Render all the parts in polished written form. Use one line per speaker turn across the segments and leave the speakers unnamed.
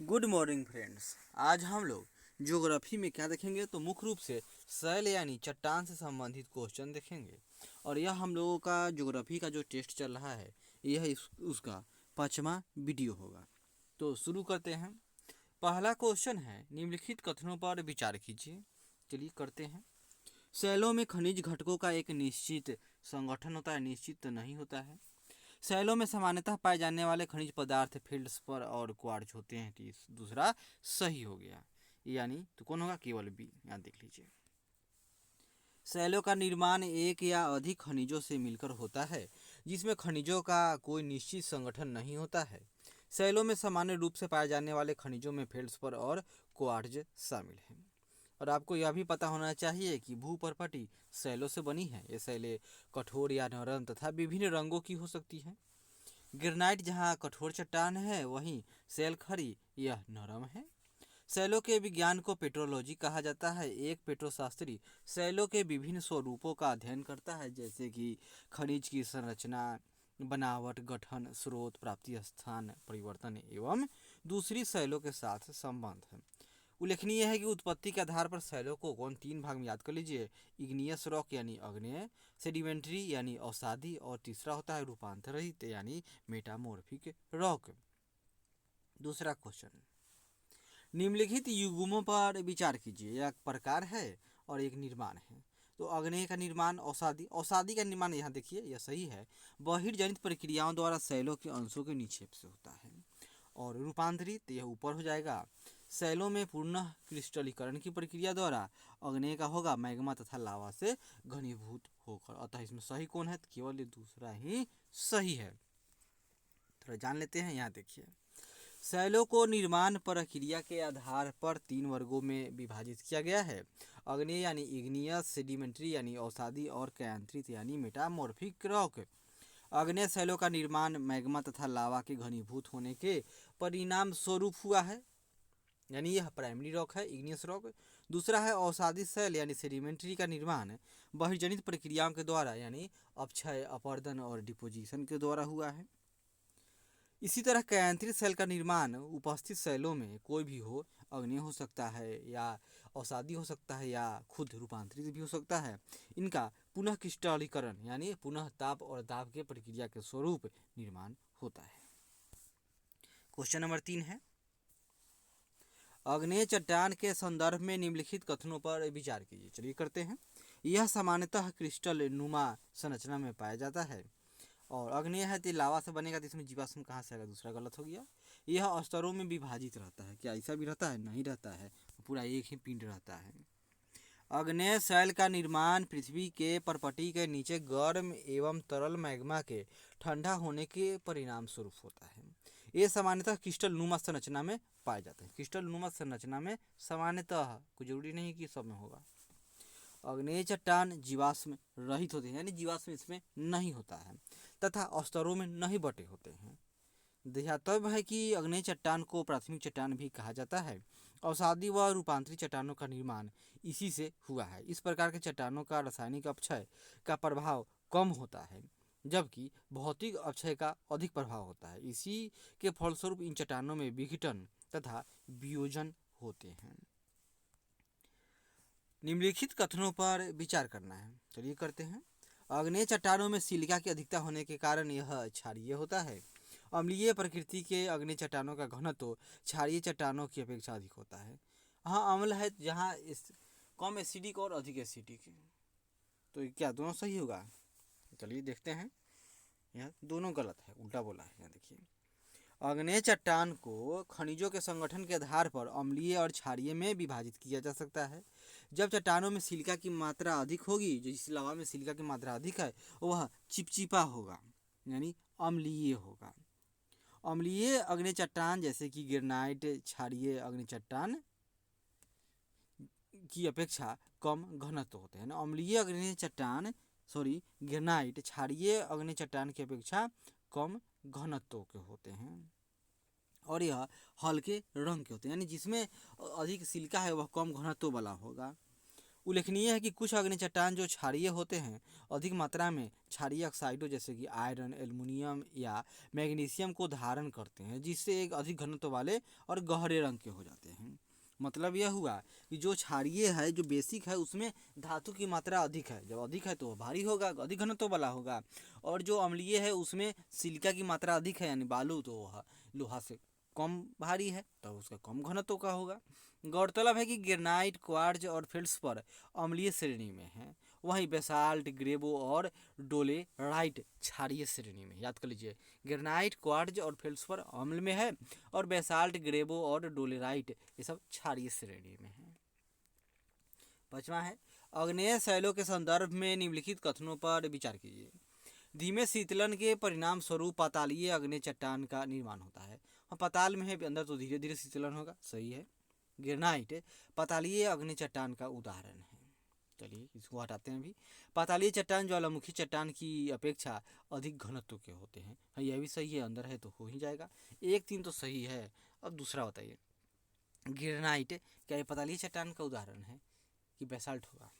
Good morning friends. आज हम लोग ज्योग्राफी में क्या देखेंगे तो मुख्य रूप से शैल यानी चट्टान से संबंधित क्वेश्चन देखेंगे। और यह हम लोगों का ज्योग्राफी का जो टेस्ट चल रहा है यह उसका 5वां वीडियो होगा। तो शुरू करते हैं। पहला क्वेश्चन है, निम्नलिखित कथनों पर विचार कीजिए। चलिए करते हैं। शैलों में खनिज घटकों का एक निश्चित संगठन होता है, निश्चित तो नहीं होता है। शैलों में सामान्यतः पाए जाने वाले खनिज पदार्थ फेल्ड्सपर और क्वार्ट्ज होते हैं। दूसरा सही हो गया, यानी तो कौन होगा? केवल बी। यहाँ देख लीजिए, शैलों का निर्माण एक या अधिक खनिजों से मिलकर होता है जिसमें खनिजों का कोई निश्चित संगठन नहीं होता है। शैलों में सामान्य रूप से पाए जाने वाले खनिजों में फेल्ड्सपर और क्वार्ट्ज शामिल हैं। और आपको यह भी पता होना चाहिए कि भूपर्पटी शैलों से बनी है। ये शैलें कठोर या नरम तथा विभिन्न रंगों की हो सकती हैं। ग्रेनाइट जहाँ कठोर चट्टान है, वहीं शैल खड़ी यह नरम है। शैलों के विज्ञान को पेट्रोलॉजी कहा जाता है। एक पेट्रोशास्त्री शैलों के विभिन्न स्वरूपों का अध्ययन करता है, जैसे कि खनिज की संरचना, बनावट, गठन, स्रोत, प्राप्ति स्थान, परिवर्तन एवं दूसरी शैलों के साथ संबंध है। उल्लेखनीय है कि उत्पत्ति के आधार पर शैलों को कौन 3 भाग में याद कर लीजिए। इग्नियस रॉक यानी अग्नेय, सेडिमेंट्री यानी अवसादी, और तीसरा होता है रूपांतरित यानी मेटामॉर्फिक रॉक। दूसरा क्वेश्चन, निम्नलिखित युग्मों पर विचार कीजिए। एक प्रकार है और एक निर्माण है। तो अग्नेय का निर्माण, औषादी का निर्माण यहाँ देखिए यह सही है। बहिर्जनित प्रक्रियाओं द्वारा शैलों के अंशों के निक्षेप से होता है। और रूपांतरित यह ऊपर हो जाएगा। शैलों में पुनः क्रिस्टलीकरण की प्रक्रिया द्वारा अग्नेय का होगा मैग्मा तथा लावा से घनीभूत होकर। अतः इसमें सही कौन है? केवल ये दूसरा ही सही है। थोड़ा जान लेते हैं। यहाँ देखिए, शैलों को निर्माण प्रक्रिया के आधार पर 3 वर्गों में विभाजित किया गया है। अग्नेय यानी इग्नियस, सेडिमेंट्री यानी अवसादी, और कैंत्रित यानी मेटामॉर्फिक रॉक। अग्नेय शैलों का निर्माण मैग्मा तथा लावा के घनीभूत होने के परिणाम स्वरूप हुआ है, यानी यह प्राइमरी रॉक है, इग्नियस रॉक। दूसरा है अवसादी शैल यानी सेडिमेंट्री का निर्माण बहिर्जनित प्रक्रियाओं के द्वारा, यानी अपक्षय, अपरदन और डिपोजिशन के द्वारा हुआ है। इसी तरह कैंत्रित शैल का निर्माण उपस्थित शैलों में कोई भी हो, अग्नेय हो सकता है या अवसादी हो सकता है या खुद रूपांतरित भी हो सकता है। इनका पुनः क्रिस्टलीकरण यानी पुनः ताप और दाब के प्रक्रिया के स्वरूप निर्माण होता है। क्वेश्चन नंबर 3 है, अग्नेय चट्टान के संदर्भ में निम्नलिखित कथनों पर विचार कीजिए। चलिए करते हैं। यह सामान्यतः क्रिस्टल नुमा संरचना में पाया जाता है। और अग्नेय है तो लावा से बनेगा, तो इसमें जीवाश्म कहाँ से आएगा? दूसरा गलत हो गया। यह स्तरों में विभाजित रहता है। क्या ऐसा भी रहता है? नहीं रहता है, पूरा एक ही पिंड रहता है। अग्नेय शैल का निर्माण पृथ्वी के परपटी के नीचे गर्म एवं तरल मैग्मा के ठंडा होने के परिणाम स्वरूप होता है। ये सामान्यतः क्रिस्टल नुमा संरचना में पाए जाते हैं। क्रिस्टल नुमा संरचना में सामान्यतः, कोई जरूरी नहीं कि सब में होगा। अग्नेय चट्टान जीवाश्म रहित होते हैं, यानी जीवाश्म इसमें नहीं होता है, तथा स्तरों में नहीं बटे होते हैं। ध्यातव्य है कि अग्नेय चट्टान को प्राथमिक चट्टान भी कहा जाता है। अवसादी व रूपांतरित चट्टानों का निर्माण इसी से हुआ है। इस प्रकार के चट्टानों का रासायनिक अपक्षय का प्रभाव कम होता है, जबकि भौतिक अपक्षय का अधिक प्रभाव होता है। इसी के फलस्वरूप इन चट्टानों में विघटन तथा वियोजन होते हैं। निम्नलिखित कथनों पर विचार करना है। चलिए करते हैं। अग्नेय चट्टानों में सिलिका की अधिकता होने के कारण यह क्षारीय होता है। अम्लीय प्रकृति के अग्नेय चट्टानों का घनत्व क्षारीय चट्टानों की अपेक्षा अधिक होता है। हाँ, अम्ल है जहाँ कम एसिडिक और अधिक एसिडिक, तो क्या दोनों सही होगा? चलिए देखते हैं। यह दोनों गलत है, उल्टा बोला है। यहाँ देखिए, अग्नेय चट्टान को खनिजों के संगठन के आधार पर अम्लीय और क्षारीय में विभाजित किया जा सकता है। जब चट्टानों में सिलिका की मात्रा अधिक होगी, जिस लावा में सिलिका की मात्रा अधिक है वह चिपचिपा होगा, यानी अम्लीय होगा। अम्लीय अग्नेय चट्टान जैसे कि ग्रेनाइट क्षारीय अग्नेय चट्टान की अपेक्षा कम घनत्व होते हैं। अम्लीय अग्नेय चट्टान ग्रेनाइट क्षारीय अग्नेय चट्टान की अपेक्षा कम घनत्व के होते हैं, और यह हल्के रंग के होते हैं, यानी जिसमें अधिक सिलिका है वह कम घनत्व वाला होगा। उल्लेखनीय है कि कुछ अग्नि चट्टान जो क्षारीय होते हैं अधिक मात्रा में क्षारीय ऑक्साइडों जैसे कि आयरन, एल्युमिनियम या मैग्नीशियम को धारण करते हैं, जिससे एक अधिक घनत्व वाले और गहरे रंग के हो जाते हैं। मतलब यह हुआ कि जो क्षारीय है, जो बेसिक है, उसमें धातु की मात्रा अधिक है। जब अधिक है तो वह भारी होगा, अधिक घनत्व वाला होगा। और जो अम्लीय है उसमें सिलिका की मात्रा अधिक है, यानी बालू, तो वह लोहा से कम भारी है, तो उसका कम घनत्व का होगा। गौरतलब है कि ग्रेनाइट, क्वार्ट्ज और फेल्ड्सपर अम्लीय श्रेणी में है, वहीं बेसाल्ट, ग्रेवो और डोलेराइट क्षारीय श्रेणी में। याद कर लीजिए, ग्रेनाइट, क्वार्ट्ज और फेल्ड्सपर अम्ल में है, और बेसाल्ट, ग्रेवो और डोलेराइट ये सब क्षारीय श्रेणी में है। पांचवा है, आग्नेय शैलों के संदर्भ में निम्नलिखित कथनों पर विचार कीजिए। धीमे शीतलन के परिणाम स्वरूप पातालीय अग्नि चट्टान का निर्माण होता है। हम पाताल में है, अंदर तो धीरे धीरे शीतलन होगा, सही है। ग्रेनाइट पातालीय अग्नि चट्टान का उदाहरण है। चलिए इसको हटाते हैं अभी। पातालीय चट्टान ज्वालामुखी चट्टान की अपेक्षा अधिक घनत्व के होते हैं। हाँ, यह भी सही है, अंदर है तो हो ही जाएगा। 1-3 तो सही है। अब दूसरा बताइए, ग्रेनाइट क्या ये पातालीय चट्टान का उदाहरण है कि बेसाल्ट होगा?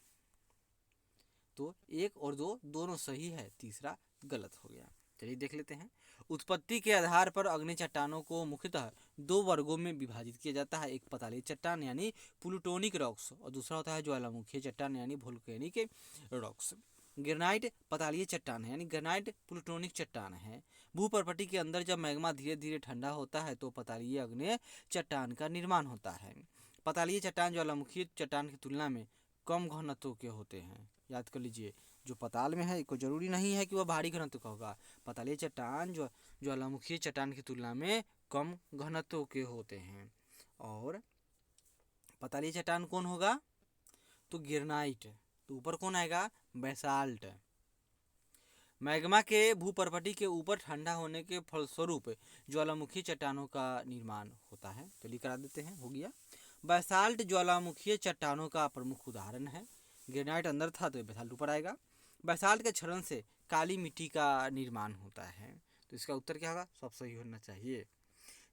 तो 1 और 2 दोनों सही है, तीसरा गलत हो गया। चलिए देख लेते हैं। उत्पत्ति के आधार पर अग्नि चट्टानों को मुख्यतः 2 वर्गों में विभाजित किया जाता है। एक पातालीय चट्टान यानी प्लूटोनिक रॉक्स, और दूसरा होता है ज्वालामुखी चट्टान यानी वोल्केनिक रॉक्स। ग्रेनाइट पातालीय चट्टान है, यानी ग्रेनाइट प्लूटोनिक चट्टान है। भूपर्पटी के अंदर जब मैग्मा धीरे धीरे ठंडा होता है तो पातालीय अग्नि चट्टान का निर्माण होता है। पातालीय चट्टान ज्वालामुखी चट्टान की तुलना में कम घनत्व के होते हैं। याद कर लीजिए, जो पाताल में है को जरूरी नहीं है कि वह भारी घनत्व का होगा। पातालीय चट्टान जो ज्वालामुखी चट्टान की तुलना में कम घनत्व के होते हैं। और पातालीय चट्टान कौन होगा? तो ग्रेनाइट। तो ऊपर कौन आएगा? बेसाल्ट। मैग्मा के भूपर्पटी के ऊपर ठंडा होने के फलस्वरूप ज्वालामुखी चट्टानों का निर्माण होता है। चलिए करा देते हैं, हो गया। बेसाल्ट ज्वालामुखी चट्टानों का प्रमुख उदाहरण है। ग्रेनाइट अंदर था तो बेसाल्ट ऊपर आएगा। बेसाल्ट के क्षरण से काली मिट्टी का निर्माण होता है। तो इसका उत्तर क्या होगा? सब सही होना चाहिए।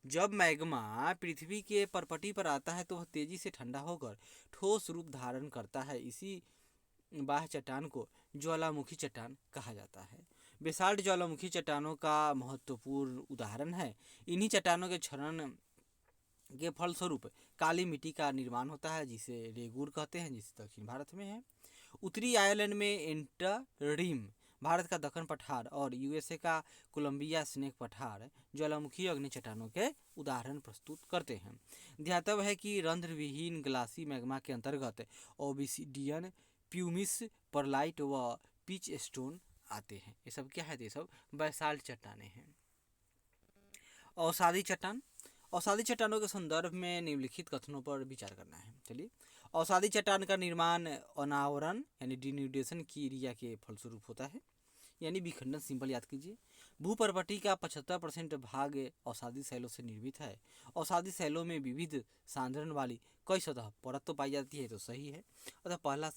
जब मैग्मा पृथ्वी के परपटी पर आता है तो वह तेजी से ठंडा होकर ठोस रूप धारण करता है। इसी बाह्य चट्टान को ज्वालामुखी चट्टान कहा जाता है। बेसाल्ट ज्वालामुखी चट्टानों का महत्वपूर्ण उदाहरण है। इन्हीं चट्टानों के क्षरण के फलस्वरूप काली मिट्टी का निर्माण होता है, जिसे रेगूर कहते हैं, जिसे दक्षिण भारत में है। उत्तरी आयरलैंड में एंटरिम, भारत का दक्षिण पठार और यूएसए का कोलंबिया स्नेक पठार ज्वालामुखी अग्नि चट्टानों के उदाहरण प्रस्तुत करते हैं। ध्यातव्य है कि रंध्र विहीन ग्लासी मैग्मा के अंतर्गत ओबिसिडियन, प्यूमिस, परलाइट व पिच स्टोन आते हैं। ये सब क्या है? ये सब बेसाल्ट चट्टानें हैं। अवसादी चट्टान, अवसादी चट्टानों के संदर्भ में निम्नलिखित कथनों पर विचार करना है। चलिए, अवसादी चट्टान का निर्माण अनावरण यानी डिन्यूडेशन की क्रिया के फलस्वरूप होता है, यानी विखंडन। सिंपल याद कीजिए। भूपर्पटी का 75% भाग अवसादी शैलों से निर्मित है। अवसादी शैलों में विविध सांद्रण वाली कई सतह परत तो पाई जाती है, तो सही है। अतः पहला,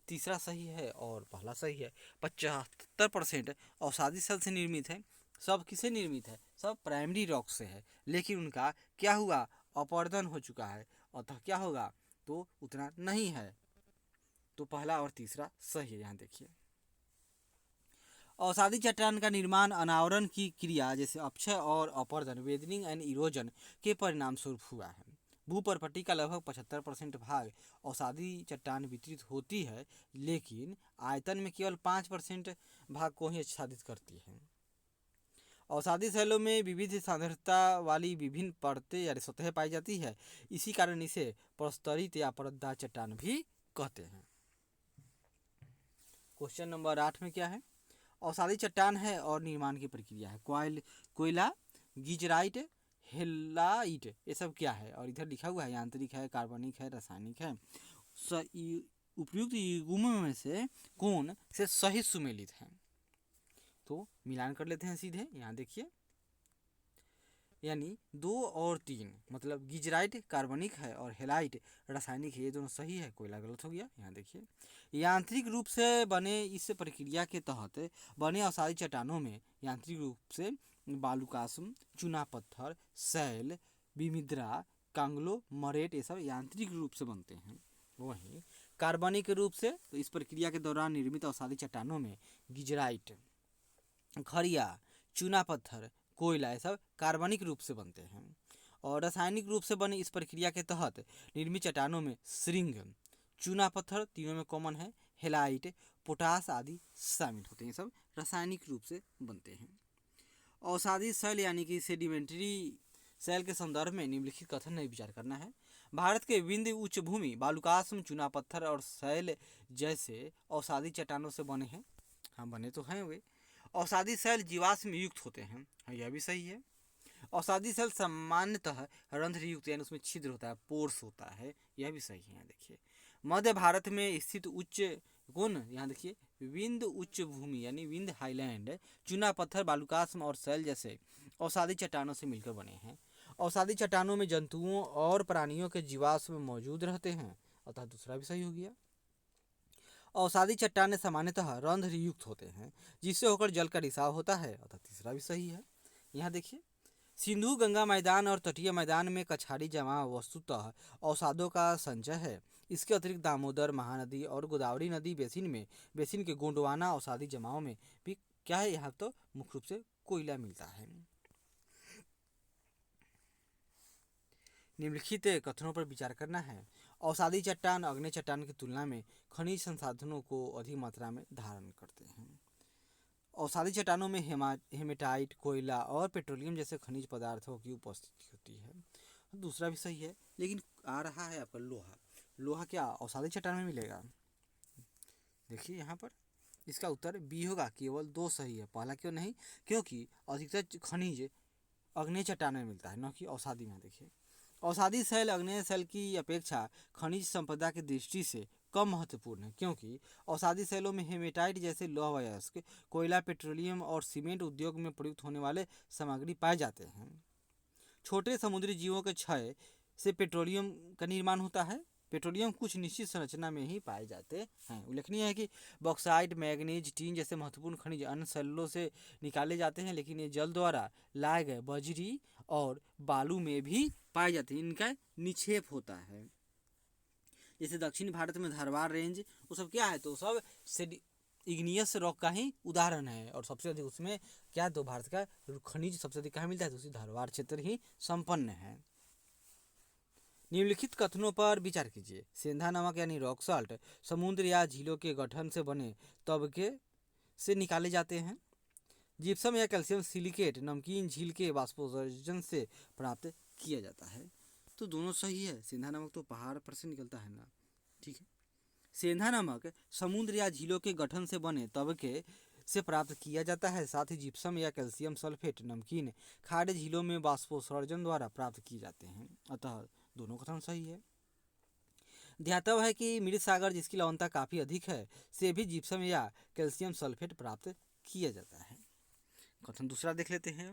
तीसरा सही है और पहला सही है। 75% अवसादी शैल से निर्मित है। सब किसे निर्मित है? सब प्राइमरी रॉक से है, लेकिन उनका क्या हुआ? अपरदन हो चुका है, अतः क्या होगा? तो उतना नहीं है। तो पहला और तीसरा सही है। यहाँ देखिए, अवसादी चट्टान का निर्माण अनावरण की क्रिया जैसे अपक्षय और अपरदन, वेदनिंग एंड इरोजन के परिणाम स्वरूप हुआ है। भूपर्पटी का लगभग 75% भाग अवसादी चट्टान वितरित होती है, लेकिन आयतन में केवल 5% भाग को ही आच्छादित करती है। अवसादी शैलों में विविध सांद्रता वाली विभिन्न परतें या सतहें पाई जाती है। इसी कारण इसे प्रस्तरित या परतदार चट्टान भी कहते हैं। क्वेश्चन नंबर 8 में क्या है? अवसादी चट्टान है और निर्माण की प्रक्रिया है। कोयला, गिजराइट, हेलाइट, ये सब क्या है? और इधर लिखा हुआ है यांत्रिक है, कार्बनिक है, रासायनिक है। उपयुक्त युग्मों में से कौन से सही सुमेलित है? तो मिलान कर लेते हैं सीधे। यहाँ देखिए, यानी 2 और 3, मतलब गिजराइट कार्बनिक है और हेलाइट रासायनिक है, ये दोनों सही है। कोयला गलत हो गया। यहाँ देखिए, यांत्रिक रूप से बने इस प्रक्रिया के तहत बने अवसादी चट्टानों में यांत्रिक रूप से बालुकासम, चूना पत्थर, शैल, बिमिद्रा, कांगलोमरेट, ये सब यांत्रिक रूप से बनते हैं। वहीं कार्बनिक रूप से, तो इस प्रक्रिया के दौरान निर्मित अवसादी चट्टानों में गिजराइट, खड़िया, चूना पत्थर, कोयला, ये सब कार्बनिक रूप से बनते हैं। और रासायनिक रूप से बने इस प्रक्रिया के तहत निर्मित चट्टानों में श्रृंग, चूना पत्थर, तीनों में कॉमन है, हेलाइट, पोटास आदि शामिल होते हैं। ये सब रासायनिक रूप से बनते हैं। अवसादी शैल यानी कि सेडिमेंट्री शैल के संदर्भ में निम्नलिखित कथन नहीं विचार करना है। भारत के विंध्य उच्च भूमि बालुकाश्म चूना पत्थर और शैल जैसे अवसादी चट्टानों से बने हैं। हाँ, बने तो हैं वे। अवसादी शैल जीवाश्म युक्त होते हैं। हाँ, यह भी सही है। अवसादी शैल सामान्यतः रंध्र युक्त यानी उसमें छिद्र होता है, पोर्स होता है। यह भी सही है। यहाँ देखिए, मध्य भारत में स्थित उच्च कौन, यहाँ देखिए, विंध्य उच्च भूमि यानी विंध्य हाईलैंड चूना पत्थर बालुकाश्म और शैल जैसे अवसादी चट्टानों से मिलकर बने हैं। अवसादी चट्टानों में जंतुओं और प्राणियों के जीवाश्म मौजूद रहते हैं, अतः दूसरा भी सही हो गया। अवसादी चट्टानें सामान्यतः रंध्र युक्त होते हैं जिससे होकर जल का रिसाव होता है, अतः तीसरा भी सही है। यहाँ देखिए, सिंधु गंगा मैदान और तटीय मैदान में कछाड़ी जमाव वस्तुतः अवसादों का संचय है। इसके अतिरिक्त दामोदर महानदी और गोदावरी नदी बेसिन के गोंडवाना अवसादी जमाव में भी क्या है, यहाँ तो मुख्य रूप से कोयला मिलता है। निम्नलिखित कथनों पर विचार करना है। अवसादी चट्टान अग्नि चट्टान की तुलना में खनिज संसाधनों को अधिक मात्रा में धारण करते हैं। अवसादी चट्टानों में हेमेटाइट, कोयला और पेट्रोलियम जैसे खनिज पदार्थों की उपस्थिति होती है। दूसरा भी सही है, लेकिन आ रहा है आपका लोहा। लोहा क्या अवसादी चट्टान में मिलेगा? देखिए यहाँ पर इसका उत्तर बी होगा, केवल 2 सही है। पहला क्यों नहीं? क्योंकि अधिकतर खनिज अग्नेय चट्टान में मिलता है, न कि अवसादी में। देखिए, अवसादी शैल अग्नेय शैल की अपेक्षा खनिज संपदा की दृष्टि से कम महत्वपूर्ण है, क्योंकि अवसादी शैलों में हेमेटाइट जैसे लौहअयस्क, कोयला, पेट्रोलियम और सीमेंट उद्योग में प्रयुक्त होने वाले सामग्री पाए जाते हैं। छोटे समुद्री जीवों के क्षय से पेट्रोलियम का निर्माण होता है। पेट्रोलियम कुछ निश्चित संरचना में ही पाए जाते हैं। उल्लेखनीय है कि बॉक्साइट, मैग्नीज, टीन जैसे महत्वपूर्ण खनिज अन्य शैलों से निकाले जाते हैं, लेकिन ये जल द्वारा लाए गए बजरी और बालू में भी पाए जाते हैं। इनका निक्षेप होता है। जैसे दक्षिण भारत में धारवाड़ रेंज, वो सब क्या है, तो सब इग्नियस रॉक का ही उदाहरण है। और सबसे अधिक उसमें क्या, तो भारत का खनिज सबसे अधिक कहाँ मिलता है, तो उसी धारवाड़ क्षेत्र ही संपन्न है। निम्नलिखित कथनों पर विचार कीजिए। सेंधा नमक यानी रॉक साल्ट समुद्र या झीलों के गठन से बने तबके से निकाले जाते हैं। जिप्सम या कैल्शियम सिलिकेट नमकीन झील के वाष्पोत्सर्जन से प्राप्त किया जाता है। तो दोनों सही है। सेंधा नमक तो पहाड़ पर से निकलता है ना, ठीक है। सेंधा नमक समुद्र या झीलों के गठन से बने तबके से प्राप्त किया जाता है। साथ ही जिप्सम या कैल्शियम सल्फेट नमकीन खाड़ी झीलों में वाष्पोत्सर्जन द्वारा प्राप्त किए जाते हैं, अतः दोनों कथन सही है। ध्यातव्य है कि मृत सागर जिसकी लवणता काफ़ी अधिक है से भी जिप्सम या कैल्शियम सल्फेट प्राप्त किया जाता है। कथन दूसरा देख लेते हैं।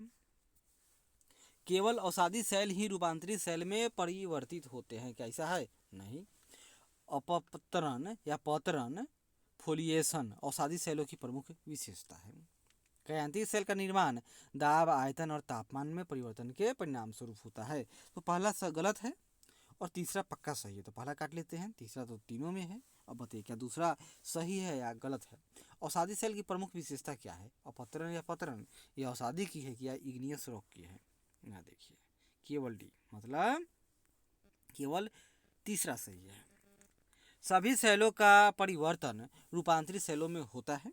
केवल अवसादी शैल ही रूपांतरित शैल में परिवर्तित होते हैं, क्या ऐसा है? नहीं। अपपतन या पतरन फोलिएशन अवसादी शैलों की प्रमुख विशेषता है। कायांतिक शैल का निर्माण दाब, आयतन और तापमान में परिवर्तन के परिणाम स्वरूप होता है। तो पहला गलत है और तीसरा पक्का सही है। तो पहला काट लेते हैं, तीसरा तो तीनों में है। अब बताइए क्या दूसरा सही है या गलत है? अवसादी शैल की प्रमुख विशेषता क्या है? अपतरण या पतरन, ये अवसादी की है कि या इग्नियस रॉक की है? यहाँ देखिए, केवल डी, मतलब केवल तीसरा सही है। सभी शैलों का परिवर्तन रूपांतरित शैलों में होता है।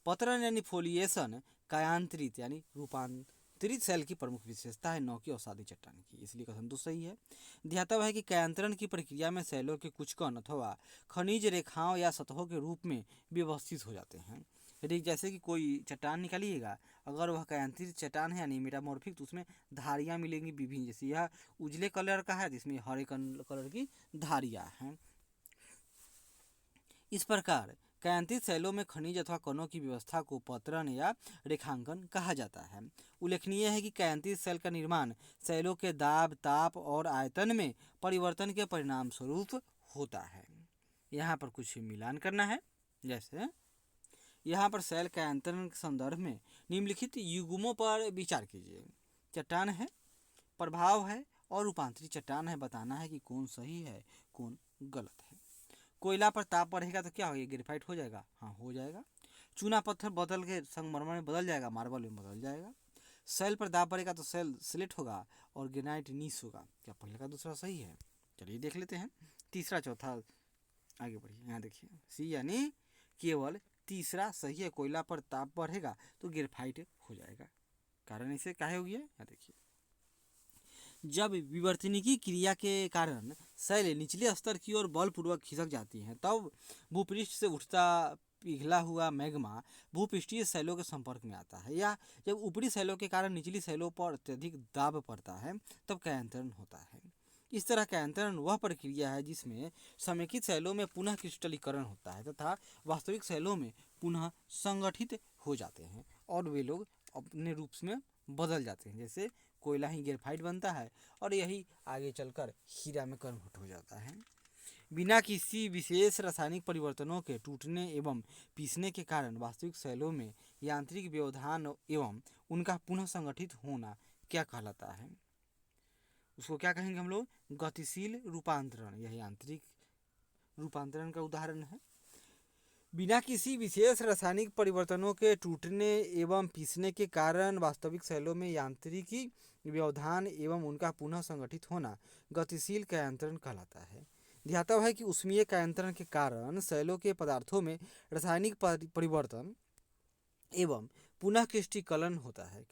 पतरन यानी फोलिएशन कायांतरित यानी रूपांतरित शैल की प्रमुख विशेषता है, न कि अवसादी चट्टान की, इसलिए कथन तो सही है। ध्यातव्य है कि कायांतरण की प्रक्रिया में शैलों के कुछ कण अथवा खनिज रेखाओं या सतहों के रूप में व्यवस्थित हो जाते हैं। यदि जैसे कि कोई चट्टान निकालिएगा, अगर वह कायांतरित चट्टान है यानी मेटामॉर्फिक, तो उसमें धारियाँ मिलेंगी विभिन्न। जैसे यह उजले कलर का है, जिसमें हरे कलर की धारियाँ हैं। इस प्रकार कायांतित शैलों में खनिज अथवा कणों की व्यवस्था को पतरन या रेखांकन कहा जाता है। उल्लेखनीय है कि कायांतित शैल का निर्माण शैलों के दाब, ताप और आयतन में परिवर्तन के परिणाम स्वरूप होता है। यहाँ पर कुछ मिलान करना है। जैसे यहाँ पर शैल कायांतरण के संदर्भ में निम्नलिखित युग्मों पर विचार कीजिए। चट्टान है, प्रभाव है और रूपांतरित चट्टान है। बताना है कि कौन सही है, कौन गलत है। कोयला पर ताप बढ़ेगा तो क्या होगा, ग्रेफाइट हो जाएगा, हाँ हो जाएगा। चूना पत्थर बदल के संगमरमर में बदल जाएगा, मार्बल में बदल जाएगा। सेल पर दाब पड़ेगा तो सेल स्लेट होगा और ग्रेनाइट नीस होगा। क्या पहले का दूसरा सही है? चलिए देख लेते हैं तीसरा चौथा, आगे बढ़िए। यहाँ देखिए सी यानी केवल तीसरा सही है। कोयला पर ताप बढ़ेगा तो ग्रेफाइट हो जाएगा। कारण इसे काहे हो गया, यहाँ देखिए जब विवर्तनिकी क्रिया के कारण शैल निचले स्तर की ओर बलपूर्वक खिसक जाती हैं तब भूपृष्ठ से उठता पिघला हुआ मैग्मा भूपृष्ठीय शैलों के संपर्क में आता है, या जब ऊपरी शैलों के कारण निचली शैलों पर अत्यधिक दाब पड़ता है तब कायांतरण होता है। इस तरह कायांतरण वह प्रक्रिया है जिसमें समेकित शैलों में पुनः क्रिस्टलीकरण होता है तथा वास्तविक शैलों में पुनः संगठित हो जाते हैं और वे लोग अपने रूप में बदल जाते हैं। जैसे कोयला ही ग्रेफाइट बनता है और यही आगे चलकर हीरा में कन्वर्ट हो जाता है। बिना किसी विशेष रासायनिक परिवर्तनों के टूटने एवं पीसने के कारण वास्तविक शैलों में यांत्रिक व्यवधान एवं उनका पुनः संगठित होना क्या कहलाता है? उसको क्या कहेंगे हम लोग? गतिशील रूपांतरण। यह यांत्रिक रूपांतरण का उदाहरण है। बिना किसी विशेष रासायनिक परिवर्तनों के टूटने एवं पीसने के कारण वास्तविक शैलों में यांत्रिकी व्यवधान एवं उनका पुनः संगठित होना गतिशील कायांतरण कहलाता है। ध्यातव्य है कि ऊष्मीय कायांतरण के कारण शैलों के पदार्थों में रासायनिक परिवर्तन एवं पुनः क्रिस्टलीकरण होता है।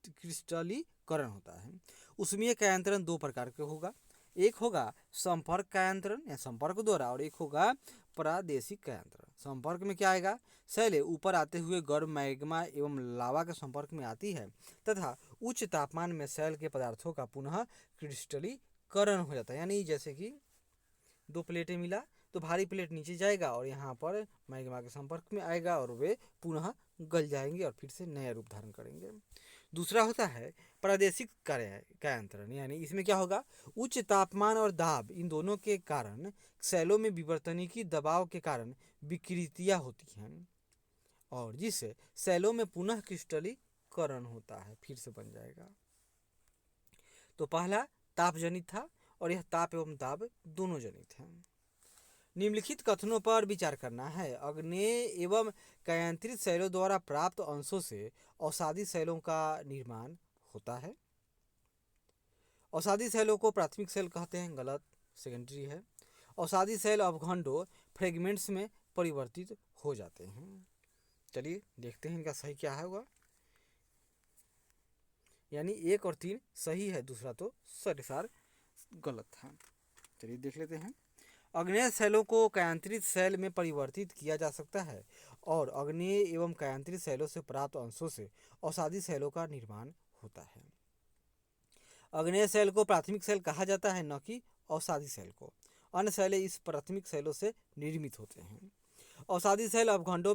क्रिस्टलीकरण होता है। ऊष्मीय कायांतरण दो प्रकार के होगा, एक होगा संपर्क कायांतरण या संपर्क द्वारा और एक होगा प्रादेशिक कायांतरण। संपर्क में क्या आएगा, शैलें ऊपर आते हुए गर्म मैग्मा एवं लावा के संपर्क में आती है तथा उच्च तापमान में शैल के पदार्थों का पुनः क्रिस्टलीकरण हो जाता है। यानी जैसे कि दो प्लेटें मिला तो भारी प्लेट नीचे जाएगा और यहाँ पर मैग्मा के संपर्क में आएगा और वे पुनः गल जाएंगे और फिर से नया रूप धारण करेंगे। दूसरा होता है प्रादेशिक कायांतरण, यानी इसमें क्या होगा, उच्च तापमान और दाब इन दोनों के कारण शैलों में विवर्तनिकी दबाव के कारण विकृतियाँ होती हैं और जिससे शैलों में पुनः क्रिस्टलीकरण होता है, फिर से बन जाएगा। तो पहला ताप जनित था और यह ताप एवं दाब दोनों जनित हैं। निम्नलिखित कथनों पर विचार करना है। अग्नेय एवं कायांतरित शैलों द्वारा प्राप्त अंशों से अवसादी शैलों का निर्माण होता है। अवसादी शैलों को प्राथमिक शैल कहते हैं, गलत, सेकेंडरी है। अवसादी शैल अवखंडों फ्रेगमेंट्स में परिवर्तित हो जाते हैं। चलिए देखते हैं इनका सही क्या होगा। यानी 1 और 3 सही है, दूसरा तो सरिसार गलत था। चलिए देख लेते हैं। अग्नेय शैलों को कायांतरित शैल में परिवर्तित किया जा सकता है और अग्नेय एवं कायांतरित शैलों से प्राप्त अंशों से अवसादी शैलों का निर्माण होता है। अग्नेय शैल को प्राथमिक शैल कहा जाता है, न कि अवसादी शैल को। अन्य शैलें इस प्राथमिक शैलों से निर्मित होते हैं। अवसादी शैल अवखंडों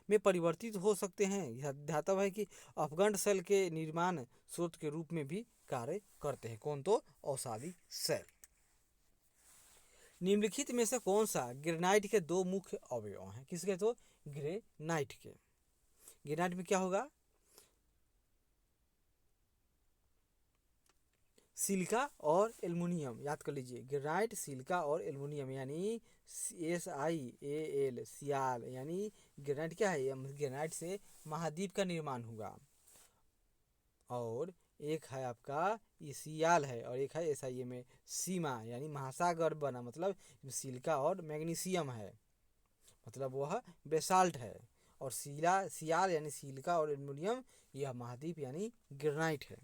में परिवर्तित हो सकते हैं। ध्यातव्य है कि अवखंड शैल के निर्माण स्रोत के रूप में भी कार्य करते हैं। कौन? तो अवसादी शैल। निम्नलिखित में से कौन सा ग्रेनाइट के दो मुख्य अवयव हैं? किसके? तो ग्रेनाइट के। ग्रेनाइट में क्या होगा, सिलिका और एल्युमिनियम। याद कर लीजिए, ग्रेनाइट, सिलिका और एल्युमिनियम, यानी SiAl, सियाल। यानी ग्रेनाइट क्या है, ग्रेनाइट से महाद्वीप का निर्माण हुआ। और एक है आपका ये सियाल है और एक है SiA में सीमा, यानी महासागर बना। मतलब सिलिका और मैग्नीशियम है, मतलब वह बेसाल्ट है। और सियाल यानी सिलिका और एल्युमिनियम यह महाद्वीप यानी ग्रेनाइट है।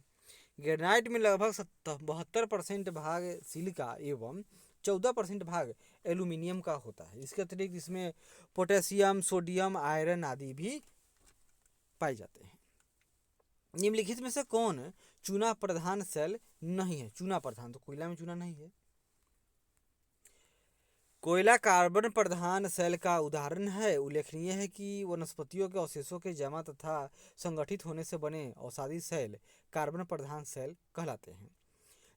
ग्रेनाइट में लगभग 72% भाग सिलिका एवं 14% भाग एल्युमिनियम का होता है। इसके अतिरिक्त इसमें पोटेशियम, सोडियम, आयरन आदि भी पाए जाते हैं। निम्नलिखित में से कौन चूना प्रधान शैल नहीं है? चूना प्रधान, तो कोयला में चूना नहीं है। कोयला कार्बन प्रधान शैल का उदाहरण है। उल्लेखनीय है कि वनस्पतियों के अवशेषों के जमा तथा संगठित होने से बने अवसादी शैल कार्बन प्रधान शैल कहलाते हैं।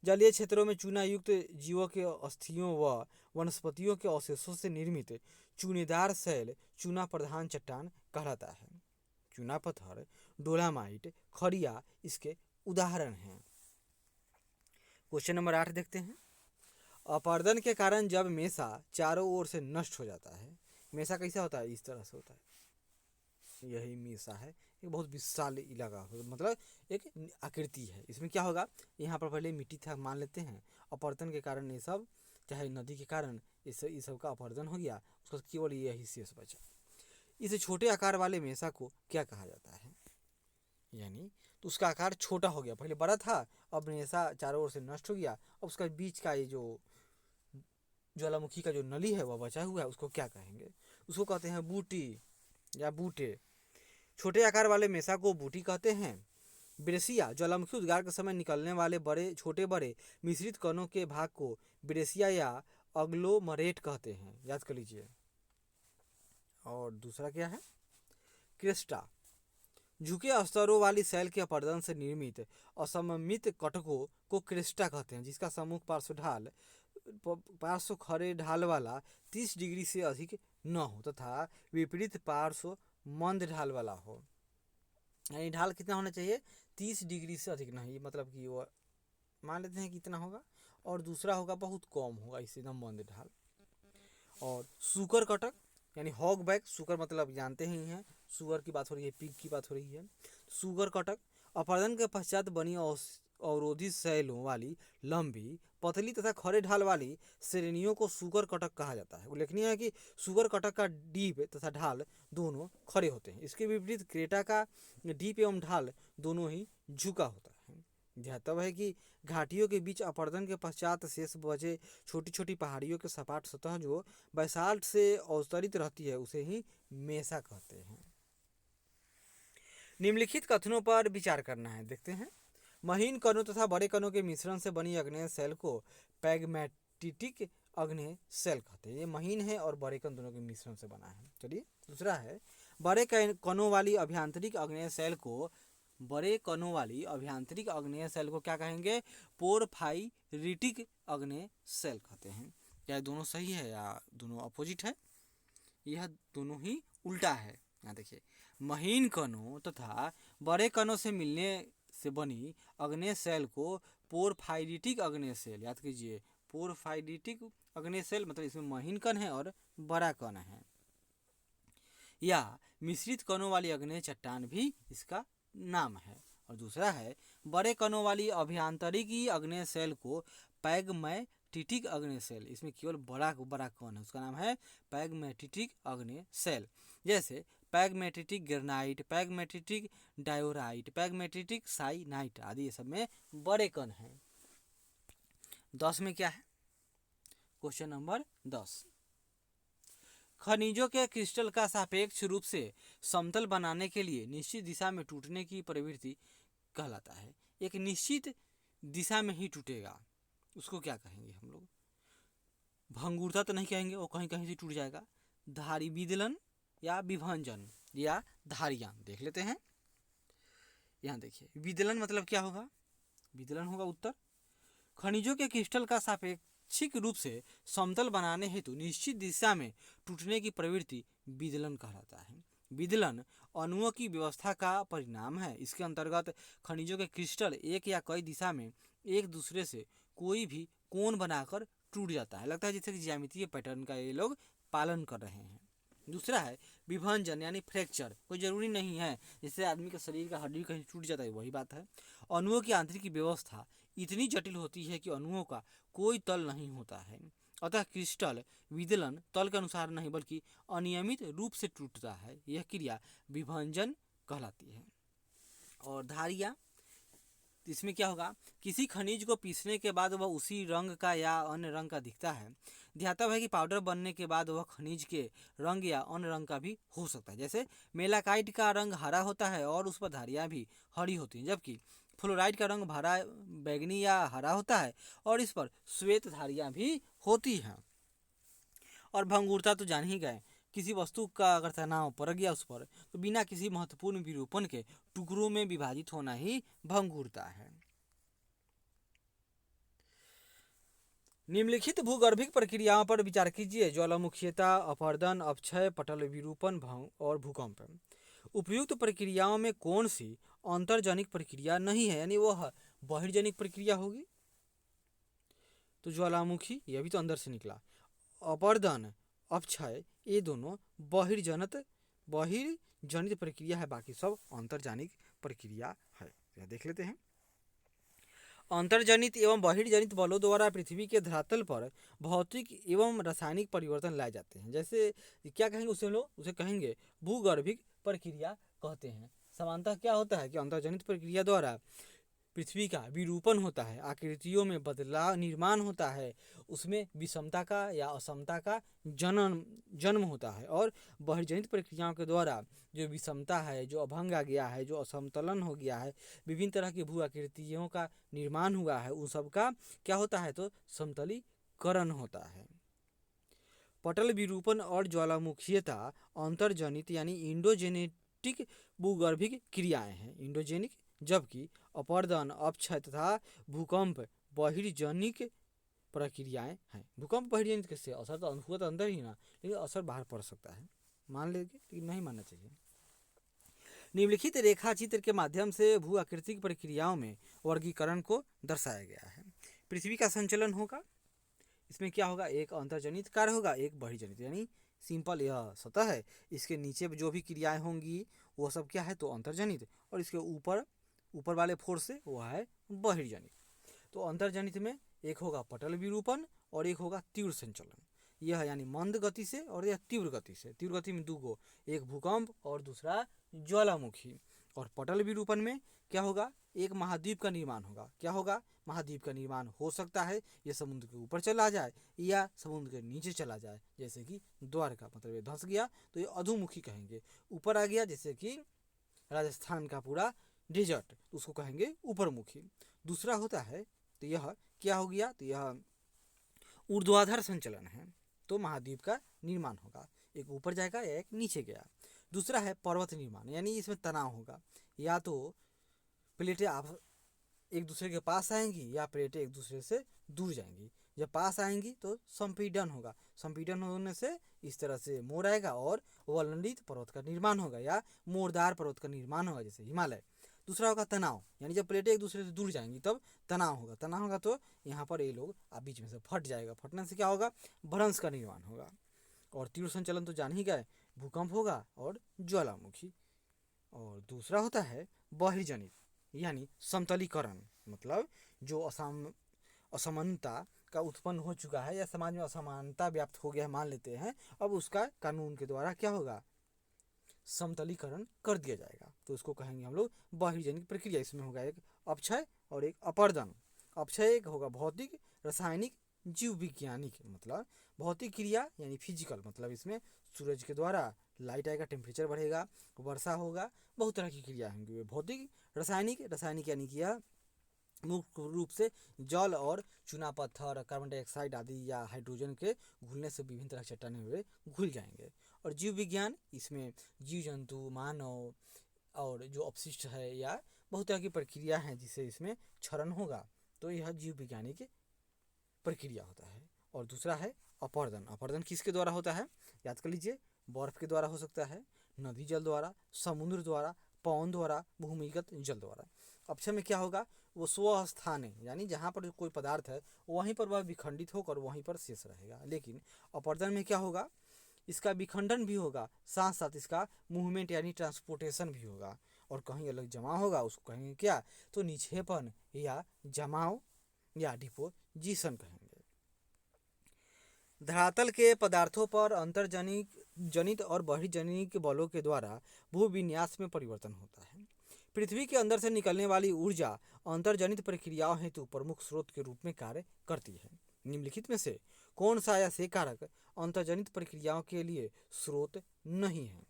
जलीय क्षेत्रों में चूना युक्त जीवों के अस्थियों व वनस्पतियों के अवशेषों से निर्मित चूनेदार शैल चूना प्रधान चट्टान कहलाता है। चूना पत्थर, डोलामाइट, खड़िया इसके उदाहरण हैं। क्वेश्चन नंबर 8 देखते हैं। अपरदन के कारण जब मेसा चारों ओर से नष्ट हो जाता है, मेसा कैसा होता है, इस तरह से होता है, यही मेसा है, एक बहुत विशाल इलाका हो, मतलब एक आकृति है। इसमें क्या होगा, यहाँ पर पहले मिट्टी था मान लेते हैं, अपरदन के कारण ये सब, चाहे नदी के कारण इस सब का अपरदन हो गया, उसका केवल यही शेष बचा। इस छोटे आकार वाले मेसा को क्या कहा जाता है, यानी तो उसका आकार छोटा हो गया, पहले बड़ा था, अब मेसा चारों ओर से नष्ट हो गया, अब उसका बीच का ये जो ज्वालामुखी का जो नली है वह बचा हुआ है, उसको क्या कहेंगे, उसको कहते हैं बूटी या बूटे। छोटे आकार वाले मेसा को बूटी कहते हैं। ब्रेसिया ज्वालामुखी उद्गार के समय निकलने वाले बड़े छोटे बड़े मिश्रित कणों के भाग को ब्रेसिया या अग्लोमरेट कहते हैं, याद कर लीजिए। और दूसरा क्या है, क्रेस्टा। झुके स्तरों वाली सेल के अपरदन से निर्मित असममित कटकों को क्रेस्टा कहते हैं, जिसका सम्मुख पार्श्व खड़े ढाल वाला 30 डिग्री से अधिक न हो तथा विपरीत पार्श्व मंद ढाल वाला हो। यानी ढाल कितना होना चाहिए, 30 डिग्री से अधिक नहीं, मतलब कि वो मान लेते हैं कितना होगा, और दूसरा होगा बहुत कम होगा, इससे एकदम मंद ढाल। और सुकर कटक यानी हॉग बैक, सुकर मतलब जानते ही हैं, सुअर की बात हो रही है, पिग की बात हो रही है। सुगर कटक अपरदन के पश्चात बनी अवरोधित शैलों वाली लंबी पतली तथा खड़े ढाल वाली श्रेणियों को सुगर कटक कहा जाता है। उल्लेखनीय है कि सुगर कटक का डीप तथा ढाल दोनों खड़े होते हैं। इसके विपरीत क्रेटा का डीप एवं ढाल दोनों ही झुका होता है। ध्यातव्य है कि घाटियों के बीच अपरदन के पश्चात शेष बचे छोटी छोटी पहाड़ियों के सपाट सतह जो बैसाल्ट से अवतरित रहती है, उसे ही मेसा कहते हैं। निम्नलिखित कथनों पर विचार करना है, देखते हैं। महीन कणों तथा बड़े कणों के मिश्रण से बनी अग्नेय सेल को पैगमेटिटिक अग्नेय सेल कहते हैं। ये महीन है और बड़े कण दोनों के मिश्रण से बना है। चलिए दूसरा है, बड़े कणों वाली अभ्यंतरिक अग्नेय सेल को क्या कहेंगे, पोरफाइरिटिक अग्नेय सेल कहते हैं। क्या दोनों सही है या दोनों अपोजिट है, यह दोनों ही उल्टा है। यहाँ देखिए, महीन कणों तथा बड़े कणों से मिलने से बनी अग्नेय सेल को पोरफाइरिटिक अग्नेय सेल, याद कीजिए, पोरफाइरिटिक अग्नेय सेल मतलब इसमें महीन कण है और बड़ा कण है। या मिश्रित कणों वाली अग्नेय चट्टान भी इसका नाम है। और दूसरा है, बड़े कणों वाली अभ्यंतरिक अग्नेय सेल को पैगमेटिटिक अग्नेय सेल, इसमें केवल बड़ा कण है, उसका नाम है पैगमेटिटिक अग्नेय सेल। जैसे पैगमेटिटिक ग्रेनाइट, पैगमेटिटिक डायोराइट, पैगमेटिटिक साइनाइट आदि, ये सब में बड़े कण हैं। 10 में क्या है, क्वेश्चन नंबर 10, खनिजों के क्रिस्टल का सापेक्ष रूप से समतल बनाने के लिए निश्चित दिशा में टूटने की प्रवृत्ति कहलाता है। एक निश्चित दिशा में ही टूटेगा, उसको क्या कहेंगे हम लोग, भंगुरता तो नहीं कहेंगे, वो कहीं कहीं से टूट जाएगा। धारी विदलन या विभंजन या धारियां, देख लेते हैं। यहाँ देखिए, विदलन मतलब क्या होगा, विदलन होगा उत्तर। खनिजों के क्रिस्टल का सापेक्षिक रूप से समतल बनाने हेतु निश्चित दिशा में टूटने की प्रवृत्ति विदलन कहलाता है। विदलन अणुओं की व्यवस्था का परिणाम है। इसके अंतर्गत खनिजों के क्रिस्टल एक या कई दिशा में एक दूसरे से कोई भी कोण बनाकर टूट जाता है, लगता है जैसे कि ज्यामितीय पैटर्न का ये लोग पालन कर रहे हैं। दूसरा है विभंजन यानी फ्रैक्चर, कोई जरूरी नहीं है, जैसे आदमी के शरीर का हड्डी कहीं टूट जाता है, वही बात है। अणुओं की आंतरिक व्यवस्था इतनी जटिल होती है कि अणुओं का कोई तल नहीं होता है, अतः क्रिस्टल विदलन तल के अनुसार नहीं बल्कि अनियमित रूप से टूटता है, यह क्रिया विभंजन कहलाती है। और धारियां, इसमें क्या होगा, किसी खनिज को पीसने के बाद वह उसी रंग का या अन्य रंग का दिखता है। ध्यातव्य है कि पाउडर बनने के बाद वह खनिज के रंग या अन्य रंग का भी हो सकता है। जैसे मेलाकाइट का रंग हरा होता है और उस पर धारियां भी हरी होती हैं, जबकि फ्लोराइड का रंग हरा बैगनी या हरा होता है और इस पर श्वेत धारियां भी होती हैं। और भंगुरता तो जान ही गए, किसी वस्तु का अगर तनाव पड़ गया उस पर, तो बिना किसी महत्वपूर्ण विरूपण के टुकड़ों में विभाजित होना ही भंगुरता है। निम्नलिखित भूगर्भिक प्रक्रियाओं पर विचार कीजिए, ज्वालामुखीयता, अपरदन, अपक्षय, पटल विरूपण और भूकंप। उपयुक्त प्रक्रियाओं में कौन सी अंतर्जनिक प्रक्रिया नहीं है, यानी वह बहिर्जनिक प्रक्रिया होगी। तो ज्वालामुखी यह भी तो अंदर से निकला। अपरदन, अपक्षय, ये दोनों बहिर्जनित प्रक्रिया है, बाकी सब अंतर्जनित प्रक्रिया है। यह देख लेते हैं। अंतर्जनित एवं बहिर्जनित बलों द्वारा पृथ्वी के धरातल पर भौतिक एवं रासायनिक परिवर्तन लाए जाते हैं। जैसे क्या कहेंगे उसे, हम लोग उसे कहेंगे भूगर्भिक प्रक्रिया कहते हैं। समानतः क्या होता है कि अंतर्जनित प्रक्रिया द्वारा पृथ्वी का विरूपण होता है, आकृतियों में बदलाव निर्माण होता है, उसमें विषमता का या असमता का जन्म होता है। और बहिर्जनित प्रक्रियाओं के द्वारा जो विषमता है, जो अभंग आ गया है, जो असमतलन हो गया है, विभिन्न तरह की भू आकृतियों का निर्माण हुआ है, उन सब का क्या होता है तो समतलीकरण होता है। पटल विरूपण और ज्वालामुखीयता अंतर्जनित यानी इंडोजेनेटिक भूगर्भिक क्रियाएं हैं, इंडोजेनिक, जबकि अपरदन, अपक्षय तथा भूकंप बहिर्जनिक प्रक्रियाएं हैं। भूकंप बहिर्जनित कैसे, असर तो हुआ तो अंदर ही ना, लेकिन असर बाहर पड़ सकता है, मान लेंगे लेकिन नहीं मानना चाहिए। निम्नलिखित रेखा चित्र के माध्यम से भू आकृतिक प्रक्रियाओं में वर्गीकरण को दर्शाया गया है। पृथ्वी का संचलन होगा, इसमें क्या होगा, एक अंतर्जनित कार्य होगा, एक बहिर्जनित, यानी सिंपल यह सतह है, इसके नीचे जो भी क्रियाएं होंगी वो सब क्या है तो अंतर्जनित, और इसके ऊपर वाले फोर्स से वो है बहिर्जनित। तो अंतर्जनित में एक होगा पटल विरूपण और एक होगा तीव्र संचलन, यह यानी मंद गति से और यह तीव्र गति से। तीव्र गति में दो, एक भूकंप और दूसरा ज्वालामुखी। और पटल विरूपण में क्या होगा, एक महाद्वीप का निर्माण होगा। क्या होगा, महाद्वीप का निर्माण हो सकता है ये समुद्र के ऊपर चला जाए या समुद्र के नीचे चला जाए, जैसे कि द्वारका, मतलब ये धंस गया तो ये अधोमुखी कहेंगे। ऊपर आ गया जैसे कि राजस्थान का पूरा डेजर्ट, उसको कहेंगे ऊपरमुखी। दूसरा होता है तो यह क्या हो गया, तो यह ऊर्ध्वाधर संचलन है, तो महाद्वीप का निर्माण होगा, एक ऊपर जाएगा या एक नीचे गया। दूसरा है पर्वत निर्माण, यानी इसमें तनाव होगा, या तो प्लेटें आप एक दूसरे के पास आएंगी या प्लेटें एक दूसरे से दूर जाएंगी। जब पास आएंगी तो संपीड़न होगा, संपीड़न होने से इस तरह से मोड़ आएगा और वलंडित पर्वत का निर्माण होगा या मोड़दार पर्वत का निर्माण होगा, जैसे हिमालय। दूसरा होगा तनाव, यानी जब प्लेटें एक दूसरे से दूर जाएंगी तब तनाव होगा, तनाव होगा तो यहाँ पर ये लोग बीच में से फट जाएगा, फटने से क्या होगा, भ्रंश का निर्माण होगा। और तीव्र संचलन तो जान ही गए, भूकंप होगा और ज्वालामुखी। और दूसरा होता है बहिर्जनित, यानी समतलीकरण, मतलब जो असमानता का उत्पन्न हो चुका है या समाज में असमानता व्याप्त हो गया है मान लेते हैं, अब उसका कानून के द्वारा क्या होगा, समतलीकरण कर दिया जाएगा, तो उसको कहेंगे हम लोग बहिर्जनित प्रक्रिया। इसमें होगा एक अपक्षय और एक अपरदन। अपक्षय एक होगा भौतिक, रासायनिक, जीव विज्ञानिक, मतलब भौतिक क्रिया यानी फिजिकल, मतलब इसमें सूरज के द्वारा लाइट आएगा, टेम्परेचर बढ़ेगा, वर्षा होगा, बहुत तरह की क्रिया होंगी। भौतिक, रासायनिक यानी कि यह मुख्य रूप से जल और चूना पत्थर, कार्बन डाइऑक्साइड आदि या हाइड्रोजन के घुलने से विभिन्न तरह के चट्टानें हुए घुल जाएंगे। और जीव विज्ञान, इसमें जीव जंतु, मानव और जो अपशिष्ट है या बहुत तरह की प्रक्रिया है जिससे इसमें क्षरण होगा, तो यह जीव विज्ञानिक प्रक्रिया होता है। और दूसरा है अपरदन। अपरदन किसके द्वारा होता है, याद कर लीजिए, बर्फ के द्वारा हो सकता है, नदी जल द्वारा, समुद्र द्वारा, पवन द्वारा, भूमिगत जल द्वारा। अपक्षय में क्या होगा, वो स्वस्थान है, यानी जहाँ पर कोई पदार्थ है वहीं पर वह विखंडित होकर वहीं पर शेष रहेगा। लेकिन अपरदन में क्या होगा, इसका विखंडन भी होगा, साथ साथ इसका मूवमेंट यानी ट्रांसपोर्टेशन भी होगा, और कहीं अलग जमा होगा, उसको कहेंगे क्या, तो निक्षेपण या जमाव या डिपोजिशन कहेंगे। धरातल के पदार्थों पर अंतर्जनित और बहिर्जनित बलों के द्वारा भूविन्यास में परिवर्तन होता है। पृथ्वी के अंदर से निकलने वाली ऊर्जा अंतर्जनित प्रक्रियाओं हेतु प्रमुख स्रोत के रूप में कार्य करती है। निम्नलिखित में से कौन सा ऐसे कारक अंतर्जनित प्रक्रियाओं के लिए स्रोत नहीं है,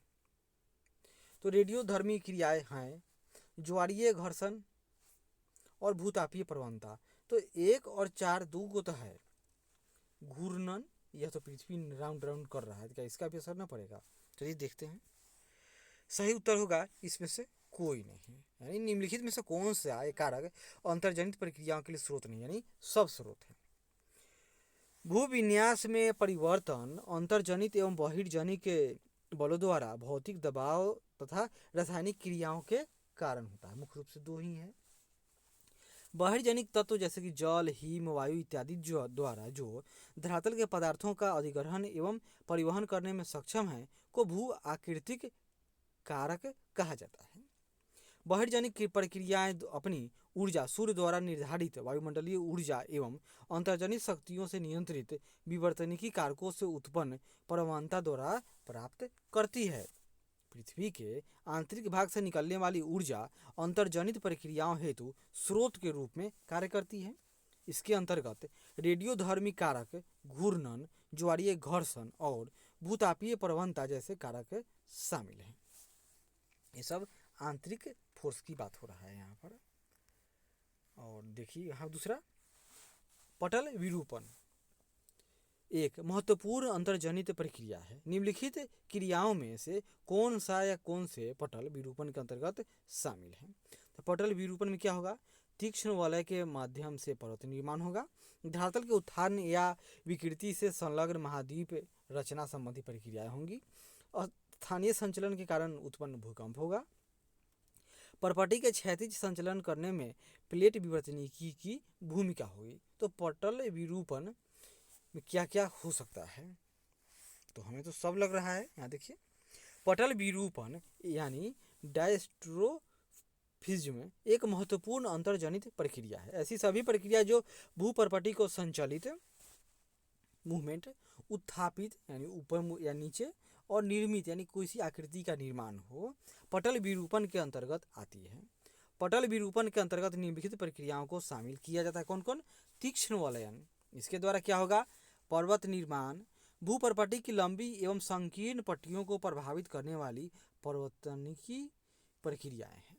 तो रेडियोधर्मी क्रियाएं हैं, ज्वारीय घर्षण और भूतापीय प्रवणता। तो 1 और 4 दो तो है, घूर्णन, यह तो पृथ्वी राउंड राउंड कर रहा है, क्या इसका भी असर ना पड़ेगा, चलिए देखते हैं। सही उत्तर होगा इसमें से कोई नहीं, यानी निम्नलिखित में से कौन सा एक कारक अंतर्जनित प्रक्रियाओं के लिए स्रोत नहीं, यानी सब स्रोत है। भूविन्यास में परिवर्तन अंतर्जनित एवं बहिर्जनित के बलों द्वारा भौतिक दबाव तथा रासायनिक क्रियाओं के कारण होता है, मुख्य रूप से दो ही है। बहिर्जनिक तत्व जैसे कि जल, हिम, वायु इत्यादि जो धरातल के पदार्थों का अधिग्रहण एवं परिवहन करने में सक्षम है को भू आकृतिक कारक कहा जाता है। बहिर्जनिक की प्रक्रियाएं अपनी ऊर्जा सूर्य द्वारा निर्धारित वायुमंडलीय ऊर्जा एवं अंतर्जनित शक्तियों से नियंत्रित विवर्तनिकी कारकों से उत्पन्न परमाणुता द्वारा प्राप्त करती है। पृथ्वी के आंतरिक भाग से निकलने वाली ऊर्जा अंतर्जनित प्रक्रियाओं हेतु स्रोत के रूप में कार्य करती है। इसके अंतर्गत रेडियोधर्मी कारक, घूर्णन, ज्वारीय घर्षण और भूतापीय प्रवणता जैसे कारक शामिल हैं। ये सब आंतरिक फोर्स की बात हो रहा है यहाँ पर। और देखिए यहाँ दूसरा, पटल विरूपण एक महत्वपूर्ण अंतर्जनित प्रक्रिया है। निम्नलिखित क्रियाओं में से कौन सा या कौन से पटल विरूपण के अंतर्गत शामिल है? तो पटल विरूपण में क्या होगा? तीक्ष्ण वलय के माध्यम से पर्वत निर्माण होगा। धरातल के उत्थान या विकृति से संलग्न महाद्वीप रचना संबंधी प्रक्रियाएं होंगी। और स्थानीय संचलन के कारण उत्पन्न भूकंप होगा। परपटी के क्षैतिज संचलन करने में प्लेट विवर्तनिकी की भूमिका होगी। तो पटल विरूपण में क्या क्या हो सकता है? तो हमें तो सब लग रहा है। यहाँ देखिए, पटल विरूपण यानी डायस्ट्रोफिज्म एक महत्वपूर्ण अंतर्जनित प्रक्रिया है। ऐसी सभी प्रक्रिया जो भूपरपटी को संचालित मूवमेंट, उत्थापित यानी ऊपर या नीचे, और निर्मित यानी किसी आकृति का निर्माण हो, पटल विरूपण के अंतर्गत आती है। पटल विरूपण के अंतर्गत निम्नलिखित प्रक्रियाओं को शामिल किया जाता है। कौन कौन? तीक्ष्ण वलयन, इसके द्वारा क्या होगा? पर्वत निर्माण, भूपरपटी की लंबी एवं संकीर्ण पट्टियों को प्रभावित करने वाली पर्वतनिकी प्रक्रियाएं हैं।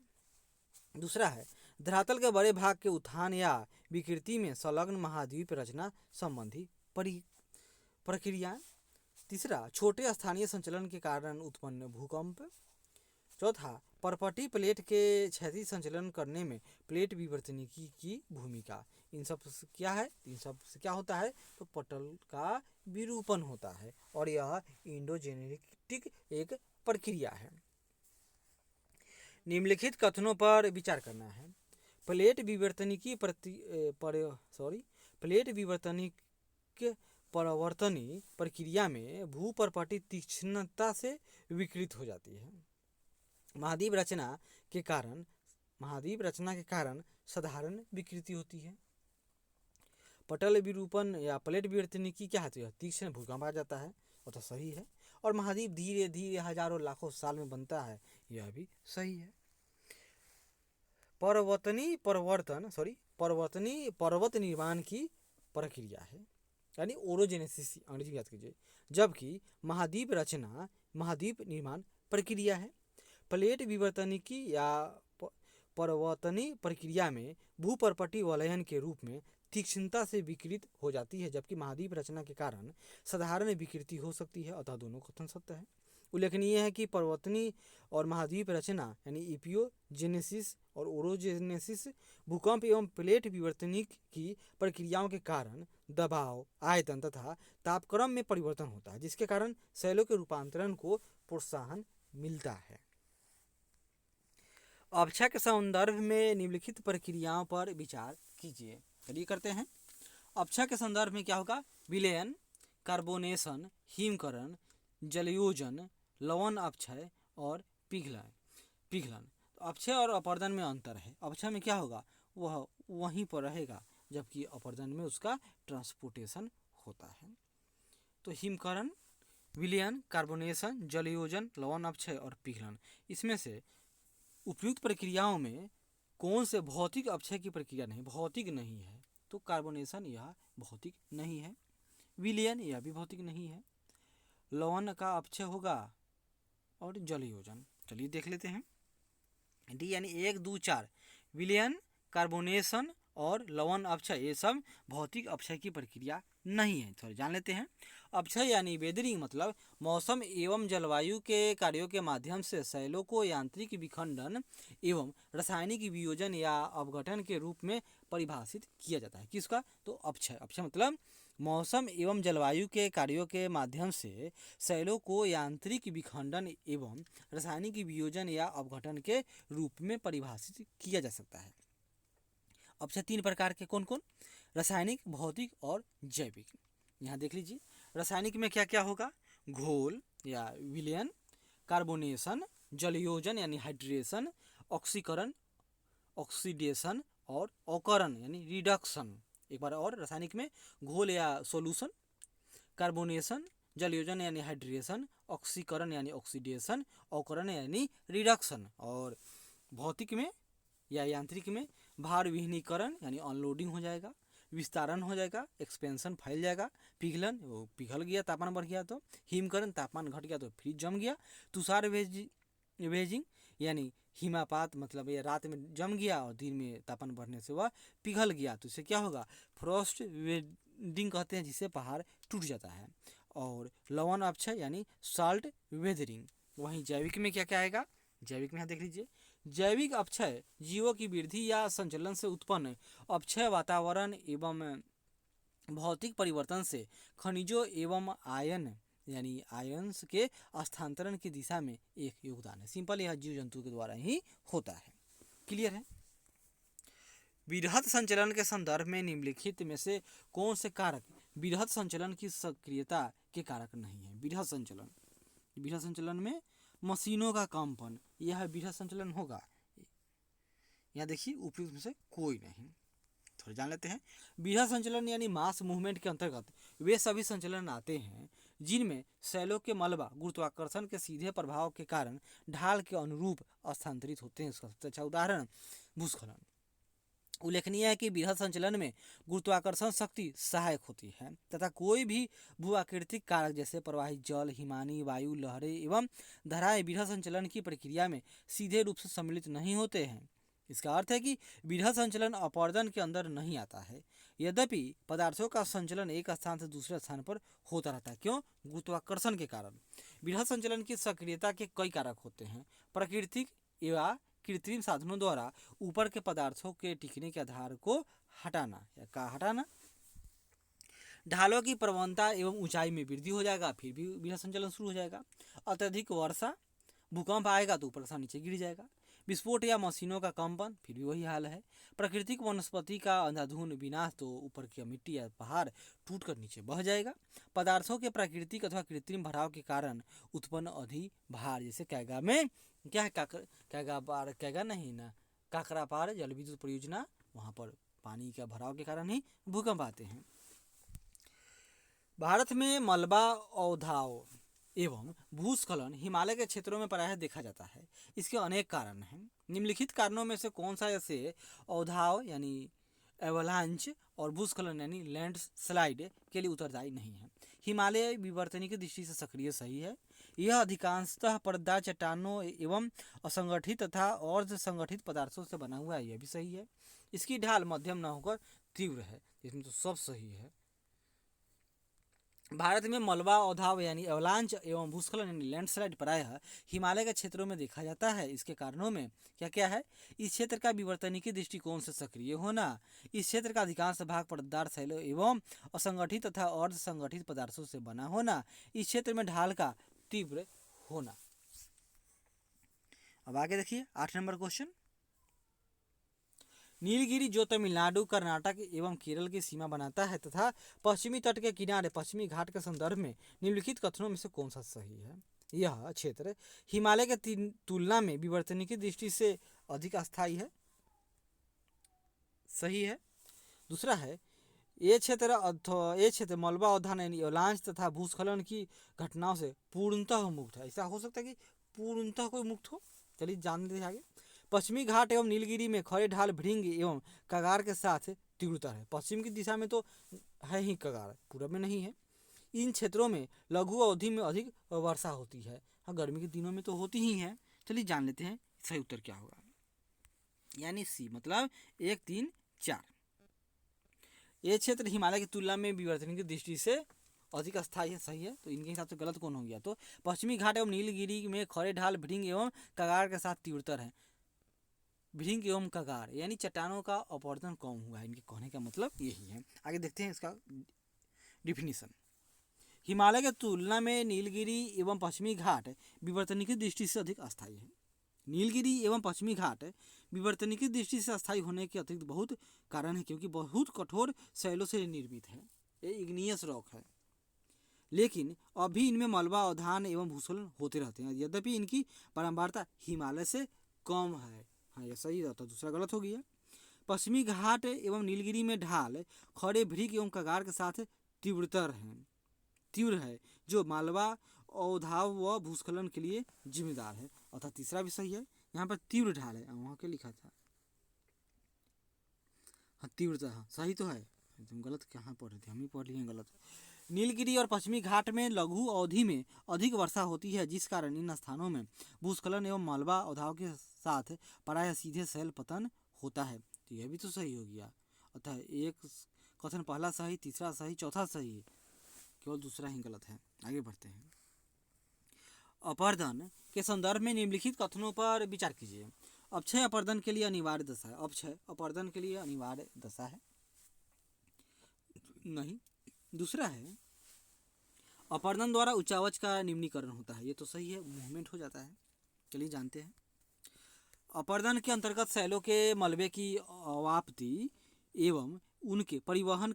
दूसरा है धरातल के बड़े भाग के उत्थान या विकृति में संलग्न महाद्वीप रचना संबंधी प्रक्रियाएं। तीसरा, छोटे स्थानीय संचलन के कारण उत्पन्न भूकंप। चौथा, परपटी प्लेट के क्षैतिज संचलन करने में प्लेट विवर्तनिकी की भूमिका। इन सब क्या है? इन सब से क्या होता है? तो पटल का विरूपण होता है और यह इंडोजेनेटिक एक प्रक्रिया है। निम्नलिखित कथनों पर विचार करना है। प्लेट विवर्तनिकी परिवर्तनी प्रक्रिया में भूपरपटी तीक्ष्णता से विकृत हो जाती है। महाद्वीप रचना के कारण साधारण विकृति होती है। पटल विरूपण या प्लेट विवर्तनिकी क्या होती है? तीक्ष्ण भूकंप आ जाता है, वो तो सही है। और महाद्वीप धीरे धीरे हजारों लाखों साल में बनता है, यह भी सही है। पर्वत निर्माण की प्रक्रिया है, यानी ओरोजेनेसिस अंग्रेजी में याद कीजिए। जबकि महाद्वीप रचना महाद्वीप निर्माण प्रक्रिया है। प्लेट विवर्तनिकी या पर्वतनी प्रक्रिया में भूपरपटी वलयन के रूप में तीक्ष्णता से विकृत हो जाती है, जबकि महाद्वीप रचना के कारण साधारण विकृति हो सकती है। अतः दोनों कथन सत्य है। उल्लेखनीय है कि पर्वतनी और महाद्वीप रचना यानी इपियोजेनेसिस और ओरोजेनेसिस भूकंप एवं प्लेट विवर्तनिक की प्रक्रियाओं के कारण दबाव, आयतन तथा तापक्रम में परिवर्तन होता है, जिसके कारण शैलों के रूपांतरण को प्रोत्साहन मिलता है। अक्षय के संदर्भ में निम्नलिखित प्रक्रियाओं पर विचार कीजिए। चलिए करते हैं। अक्षय के संदर्भ में क्या होगा? विलयन, कार्बोनेशन, हिमकरण, जलयोजन, लवण अपक्षय और पिघलन। तो अपक्षय और अपर्दन में अंतर है। अपक्षय में क्या होगा? वह वहीं पर रहेगा, जबकि अपर्दन में उसका ट्रांसपोर्टेशन होता है। तो हिमकरण, विलयन, कार्बोनेशन, जलयोजन, लवण अपक्षय और पिघलन, इसमें से उपयुक्त प्रक्रियाओं में कौन से भौतिक अपक्षय की प्रक्रिया नहीं? भौतिक नहीं है, तो कार्बोनेशन यह भौतिक नहीं है। विलयन यह भी भौतिक नहीं है। लवण का अपक्षय होगा और जलयोजन। चलिए देख लेते हैं। डी यानी 1, 2, 4 विलयन, कार्बोनेशन और लवण अपक्षय, ये सब भौतिक अपक्षय की प्रक्रिया नहीं है। थोड़ा जान लेते हैं। अपक्षय यानी वेदरिंग मतलब मौसम एवं जलवायु के कार्यों के माध्यम से शैलों को यांत्रिक विखंडन एवं रासायनिक वियोजन या अपघटन के रूप में परिभाषित किया जाता है। किसका? तो अपक्षय मतलब मौसम एवं जलवायु के कार्यों के माध्यम से शैलों को यांत्रिक विखंडन एवं रासायनिक वियोजन या अपघटन के रूप में परिभाषित किया जा सकता है। अब से 3 प्रकार के कौन कौन? रासायनिक, भौतिक और जैविक। यहाँ देख लीजिए, रासायनिक में क्या क्या होगा? घोल या विलयन, कार्बोनेशन, जलयोजन यानी हाइड्रेशन, ऑक्सीकरण ऑक्सीडेशन और अवकरण यानी रिडक्शन। एक बार और, रासायनिक में घोल या सॉल्यूशन, कार्बोनेशन, जलयोजन यानी हाइड्रेशन, ऑक्सीकरण यानी ऑक्सीडेशन, अवकरण यानी रिडक्शन। और भौतिक में या यांत्रिक में भार विहीनीकरण यानी अनलोडिंग हो जाएगा, विस्तारण हो जाएगा, एक्सपेंशन फैल जाएगा, पिघलन वो पिघल गया, तापमान बढ़ गया तो, हिमकरण तापमान घट गया तो फ्रीज जम गया, तुषार वेजिंग यानी हिमापात, मतलब ये रात में जम गया और दिन में तापमान बढ़ने से वह पिघल गया तो इससे क्या होगा? फ्रॉस्ट वेडिंग कहते हैं, जिससे पहाड़ टूट जाता है। और लवण अपक्षय यानी साल्ट वेदरिंग। वहीं जैविक में क्या क्या आएगा? जैविक में यहाँ देख लीजिए, जैविक अपक्षय जीवों की वृद्धि या संचलन से उत्पन्न अपक्षय वातावरण एवं भौतिक परिवर्तन से खनिजों एवं आयन यानी आयंस के स्थानांतरण की दिशा में एक योगदान है। सिंपल, यह जीव जंतु के द्वारा ही होता है। क्लियर है? वृहद संचलन के संदर्भ में निम्नलिखित में से कौन से कारक वृहद संचलन की सक्रियता के कारक नहीं है? वृहद संचलन में मशीनों का कंपन, यह वृहद संचलन होगा? यहाँ देखिए, उपयुक्त में से कोई नहीं। थोड़ा जान लेते हैं। वृहद संचलन यानी मास मूवमेंट के अंतर्गत वे सभी संचलन आते हैं जिनमें सैलों के मलबा गुरुत्वाकर्षण के सीधे प्रभाव के कारण ढाल के अनुरूप स्थानांतरित होते हैं। इसका सबसे अच्छा उदाहरण भूस्खलन। उल्लेखनीय है कि वृहद संचलन में गुरुत्वाकर्षण शक्ति सहायक होती है तथा कोई भी भूआकृतिक कारक जैसे प्रवाहित जल, हिमानी वायु, लहरें एवं धाराएं वृहद संचलन की प्रक्रिया में सीधे रूप से सम्मिलित नहीं होते हैं। इसका अर्थ है कि वृहद संचलन अपवर्तन के अंदर नहीं आता है, यद्यपि पदार्थों का संचलन एक स्थान से दूसरे स्थान पर होता रहता है। क्यों? गुरुत्वाकर्षण के कारण। वृहद संचलन की सक्रियता के कई कारक होते हैं। प्राकृतिक या कृत्रिम साधनों द्वारा ऊपर के पदार्थों के टिकने के आधार को हटाना या का हटाना, ढालों की प्रवणता एवं ऊंचाई में वृद्धि हो जाएगा, फिर भी वृहद संचलन शुरू हो जाएगा। अत्यधिक वर्षा, भूकंप आएगा तो ऊपर से नीचे गिर जाएगा। विस्फोट या मशीनों का कंपन, फिर भी वही हाल है। प्राकृतिक वनस्पति का अंधाधुंध विनाश, तो ऊपर की मिट्टी या पहाड़ टूट कर नीचे बह जाएगा। पदार्थों के प्राकृतिक अथवा कृत्रिम भराव के कारण उत्पन्न अधिभार, जैसे कैगा में क्या है, कैगा नहीं ना, काकरापार जल विद्युत परियोजना, वहाँ पर पानी का भराव के कारण ही भूकंप आते हैं। भारत में मलबा अवधाव एवं भूस्खलन हिमालय के क्षेत्रों में प्रायः देखा जाता है। इसके अनेक कारण हैं। निम्नलिखित कारणों में से कौन सा ऐसे अवधाव यानी एवलांच और भूस्खलन यानी लैंडस्लाइड के लिए उत्तरदायी नहीं है? हिमालय विवर्तनिक दृष्टि से सक्रिय सही है। यह अधिकांशतः पर्दा चट्टानों एवं असंगठित तथा अर्ध संगठित पदार्थों से बना हुआ है, यह भी सही है। इसकी ढाल मध्यम न होकर तीव्र है, इसमें तो सब सही है। भारत में मलबा अवधाव यानी एवलांच एवं भूस्खलन यानी लैंडस्लाइड प्रायः हिमालय के क्षेत्रों में देखा जाता है। इसके कारणों में क्या क्या है? इस क्षेत्र का विवर्तनिकी दृष्टिकोण से सक्रिय होना, इस क्षेत्र का अधिकांश भाग पर्दार शैलों एवं असंगठित तथा अर्ध संगठित पदार्थों से बना होना, इस क्षेत्र में ढाल का तीव्र होना। अब आगे देखिए 8 नंबर क्वेश्चन। नीलगिरी जो तमिलनाडु, कर्नाटक एवं केरल की सीमा बनाता है तथा पश्चिमी तट के किनारे पश्चिमी घाट के संदर्भ में निम्नलिखित कथनों में से कौन सा सही है? यह क्षेत्र हिमालय के तुलना में विवर्तनिकी दृष्टि से अधिक अस्थायी है, सही है। दूसरा है, ये क्षेत्र मलबा अवधान यानी एवलांच तथा भूस्खलन की घटनाओं से पूर्णतः मुक्त है। ऐसा हो सकता है कि पूर्णतः कोई मुक्त हो? चलिए जान लेते हैं आगे। पश्चिमी घाट एवं नीलगिरी में खड़े ढाल भृंग एवं कगार के साथ तीव्रता है। पश्चिम की दिशा में तो है ही कगार, पूरब में नहीं है। इन क्षेत्रों में लघु अवधि में अधिक वर्षा होती है। हाँ, गर्मी के दिनों में तो होती ही है। चलिए जान लेते हैं सही उत्तर क्या होगा, यानी सी, मतलब 1, 3, 4। ये क्षेत्र हिमालय की तुलना में विवर्तन की दृष्टि से अधिक अस्थायी है, सही है। तो इनके हिसाब से गलत कौन हो गया? तो पश्चिमी घाट एवं नीलगिरी में खड़े ढाल भृंग एवं कगार के साथ तीव्रतर है। भृंग एवं कगार यानी चट्टानों का अपवर्तन कम हुआ है, इनके कहने का मतलब यही है। आगे देखते हैं इसका डिफिनीशन। हिमालय की तुलना में नीलगिरी एवं पश्चिमी घाट विवर्तनिकी दृष्टि से अधिक अस्थायी है। नीलगिरी एवं पश्चिमी घाट विवर्तनिकी दृष्टि से अस्थायी होने के अतिरिक्त बहुत कारण है, क्योंकि बहुत कठोर शैलों से निर्मित है। ये इग्नियस रॉक है, लेकिन अभी इनमें मलबा अवधान एवं भूस्खलन होते रहते हैं। यद्यपि इनकी बारंबारता हिमालय से कम है। हाँ, ये सही रहता, दूसरा गलत हो गया। पश्चिमी घाट एवं नीलगिरी में ढाल खड़े भृग एवं कगार के साथ तीव्र है, जो मालवा अवधाव व भूस्खलन के लिए जिम्मेदार है। अर्थात तीसरा भी सही है। यहाँ पर तीव्र ढाल है, वहाँ के लिखा था हाँ तीव्रता, हाँ सही तो है। तुम गलत कहाँ पढ़ रहे थे, हम ही पढ़ लिए गलत। नीलगिरी और पश्चिमी घाट में लघु अवधि में अधिक वर्षा होती है, जिस कारण इन स्थानों में भूस्खलन एवं मलबा अवधाव के साथ प्रायः सीधे शैल पतन होता है। तो यह भी तो सही हो गया। अतः एक कथन पहला सही, तीसरा सही, चौथा सही है, केवल दूसरा ही गलत है। आगे बढ़ते हैं। अपरदन के संदर्भ में निम्नलिखित कथनों पर विचार कीजिए। अपक्षय अपरदन के लिए अनिवार्य दशा है। अपक्षय अपरदन के लिए अनिवार्य दशा है नहीं। दूसरा है अपरदन द्वारा उच्चावच का निम्नीकरण होता है। ये तो सही है, मूवमेंट हो जाता है। चलिए जानते हैं। अपरदन के अंतर्गत शैलों के मलबे की अवाप्ति एवं उनके परिवहन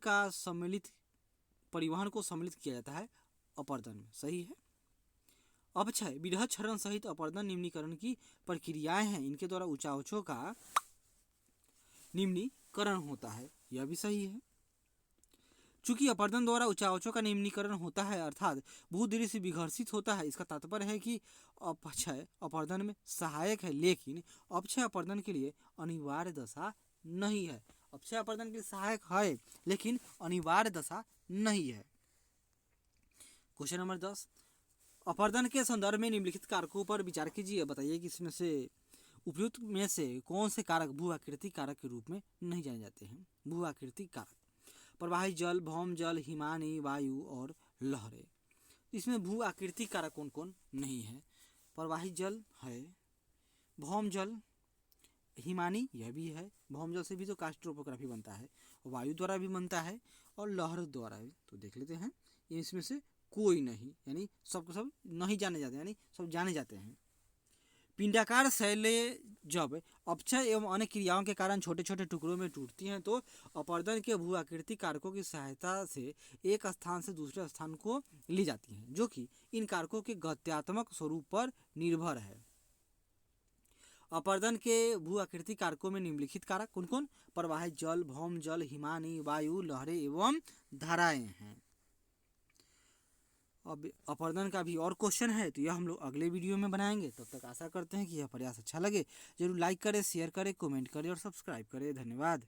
को सम्मिलित किया जाता है अपरदन में। सही है। अपक्षय विरह क्षरण सहित अपरदन निम्नीकरण की प्रक्रियाएं हैं। इनके द्वारा उच्चावचों का निम्नीकरण होता है। यह भी सही है। चूंकि अपरदन द्वारा उच्चावचों का निम्नीकरण होता है, अर्थात भूदृढ़ से विघर्षित होता है, इसका तात्पर्य है कि अपक्षय अपरदन में सहायक है, लेकिन अपक्षय अपरदन के लिए अनिवार्य दशा नहीं है। अपक्षय अपरदन के लिए सहायक है, लेकिन अनिवार्य दशा नहीं है। क्वेश्चन नंबर 10, अपरदन के संदर्भ में निम्नलिखित कारकों पर विचार कीजिए। बताइए कि इसमें से उपयुक्त में से कौन से कारक भू आकृति कारक के रूप में नहीं जाने जाते हैं। भू आकृति कारक प्रवाहित जल, भौम जल, हिमानी, वायु और लहरें। इसमें भू आकृति कारक कौन कौन नहीं है? प्रवाहित जल है, भौम जल, हिमानी यह भी है। भौम जल से भी तो कास्ट टोपोग्राफी बनता है, वायु द्वारा भी बनता है और लहर द्वारा भी। तो देख लेते हैं, इसमें से कोई नहीं, यानी सब नहीं जाने जाते, यानी सब जाने जाते हैं। पिंडाकार शैलें जब अपक्षय एवं अन्य क्रियाओं के कारण छोटे छोटे टुकड़ों में टूटती हैं, तो अपरदन के भू आकृति कारकों की सहायता से एक स्थान से दूसरे स्थान को ली जाती हैं, जो कि इन कारकों के गत्यात्मक स्वरूप पर निर्भर है। अपरदन के भू आकृति कारकों में निम्नलिखित कारक कौन कौन? प्रवाहित जल, भौम जल, हिमानी, वायु, लहरें एवं धाराएं हैं। अब अपरदन का भी और क्वेश्चन है, तो यह हम लोग अगले वीडियो में बनाएंगे। तब तक आशा करते हैं कि यह प्रयास अच्छा लगे। जरूर लाइक करें, शेयर करें, कमेंट करें और सब्सक्राइब करें। धन्यवाद।